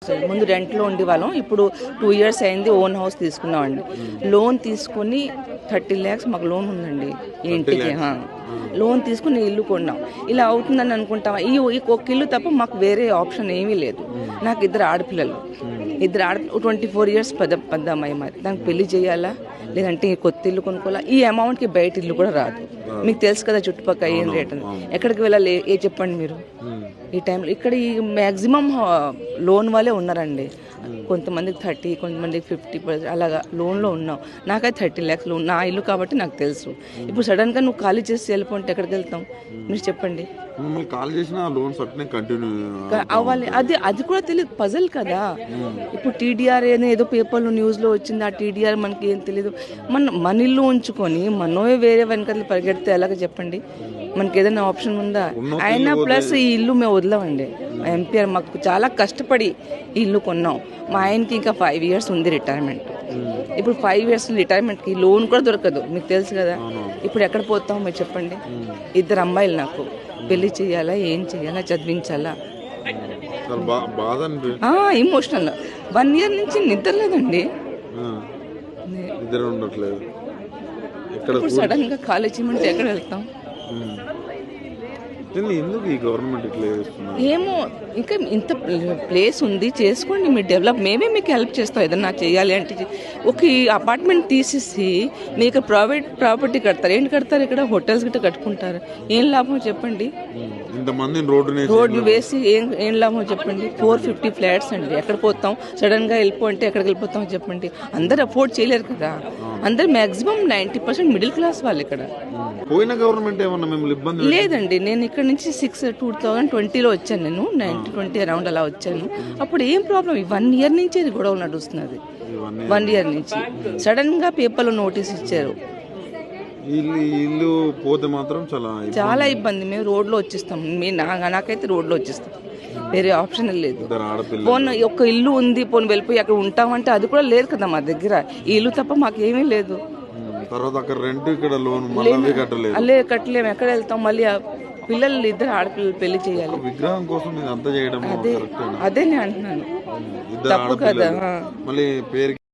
వస్తుంది. ముందు రెంట్లో ఉండేవాళ్ళం, ఇప్పుడు 2 years అయింది ఓన్ హౌస్ తీసుకున్నామండి. లోన్ తీసుకుని 30 lakhs మాకు లోన్ ఉందండి ఈ ఇంటికి. లోన్ తీసుకుని ఇల్లు కొన్నాం. ఇలా అవుతుందని అనుకుంటాం. ఈ ఒక ఇల్లు తప్ప మాకు వేరే ఆప్షన్ ఏమీ లేదు. నాకు 2 ఆడపిల్లలు, 24 years పెద్ద అమ్మాయి. మరి దానికి పెళ్లి చేయాలా లేదంటే కొత్త ఇల్లు కొనుక్కోవాలా? ఈ అమౌంట్కి బయట ఇల్లు కూడా రాదు. మీకు తెలుసు కదా చుట్టుపక్కల ఏం రేట్ అని. ఎక్కడికి వెళ్ళాలి చెప్పండి మీరు ఈ టైంలో? ఇక్కడ ఈ మ్యాక్సిమం లోన్ వాళ్ళే ఉన్నారండి. కొంతమందికి 30, కొంతమందికి 50% అలాగా లోన్లో ఉన్నాం. నాకైతే 30 lakhs లోన్, నా ఇల్లు కాబట్టి నాకు తెలుసు. ఇప్పుడు సడన్గా నువ్వు ఖాళీ చేసి వెళ్ళిపోతే ఎక్కడికి వెళ్తాం మీరు చెప్పండి? అవ్వాలి, అది కూడా తెలియదు. పజల్ కదా. ఇప్పుడు టీడీఆర్ ఏదో పేపర్లో న్యూస్లో వచ్చింది. ఆ టీడీఆర్ మనకి ఏం తెలియదు. మన ఇల్లు ఉంచుకొని మనమే వేరే వెనకలు పరిగెడితే ఎలాగ చెప్పండి? మనకి ఏదైనా ఆప్షన్ ఉందా? అయినా ప్లస్ ఈ ఇల్లు మేము వదలమండి. ఎంపీఆర్ మాకు చాలా కష్టపడి ఈ ఇల్లు కొన్నాం. మా ఆయనకి ఇంకా 5 years ఉంది రిటైర్మెంట్. ఇప్పుడు 5 years రిటైర్మెంట్కి లోన్ కూడా దొరకదు, మీకు తెలుసు కదా. ఇప్పుడు ఎక్కడ పోతాం మీరు చెప్పండి? 2 అమ్మాయిలు నాకు, పెళ్లి చేయాలా, ఏం చేయాలా, చదివించాలా? ఇమోషనల్. 1 year నుంచి నిద్ర లేదండి. ఇప్పుడు సడన్ గా కాలేజ్ చేయమంటే ఎక్కడ వెళ్తాం? ఎందుకు ఈ గవర్నమెంట్ ఇట్లా చేస్తున్నారు ఏమో. ఇంకా ఇంత ప్లేస్ ఉంది, చేసుకోండి మీరు డెవలప్. మేమే మీకు హెల్ప్ చేస్తాం ఏదన్నా చేయాలి అంటే. ఒక అపార్ట్మెంట్ తీసేసి మీకు ప్రైవేట్ ప్రాపర్టీ కడతారు. ఏంటి కడతారు? ఇక్కడ హోటల్స్ గిట్ట కట్టుకుంటారు. ఏం లాభం చెప్పండి? ఇంతమంది రోడ్డు వేసి ఏం లాభం చెప్పండి? 450 flats అండి. ఎక్కడ పోతాం? సడన్ గా వెళ్ళిపోతే ఎక్కడికి వెళ్ళిపోతాం చెప్పండి? అందరు అఫోర్డ్ చేయలేరు కదా. అందరు మాక్సిమం 90% మిడిల్ క్లాస్ వాళ్ళు ఇక్కడ. పోయిన గవర్నమెంట్ ఏమన్నా మిమ్మల్ని ఇబ్బంది లేదండి. నేను ఇక్కడ నుంచి 2020లో వచ్చాను. నేను 2020 అరౌండ్ అలా వచ్చాను. అప్పుడు ఏం ప్రాబ్లం? 1 year నుంచి ఇది గొడవ నడుస్తున్నది. 1 year నుంచి సడన్ గా పేపర్లో నోటీస్ ఇచ్చారు. ఇల్లు పోతే మాత్రం చాలా ఇబ్బంది. మేము రోడ్లో వచ్చేస్తాం. నాకైతే రోడ్లో వచ్చేస్తాం, వేరే ఆప్షన్ లేదు. పోన్ ఒక ఇల్లు ఉంది, పోన్ వెళ్ళిపోయి అక్కడ ఉంటామంటే అది కూడా లేదు కదా మా దగ్గర. ఈ ఇల్లు తప్ప మాకేమీ లేదు. కట్టలేము. ఎక్కడ వెళ్తాం? మళ్ళీ పిల్లలు 2 ఆడపిల్లలు పెళ్లి చేయాలి. విగ్రహం కోసం అదే నేను అంటున్నాను, తప్పు కదా.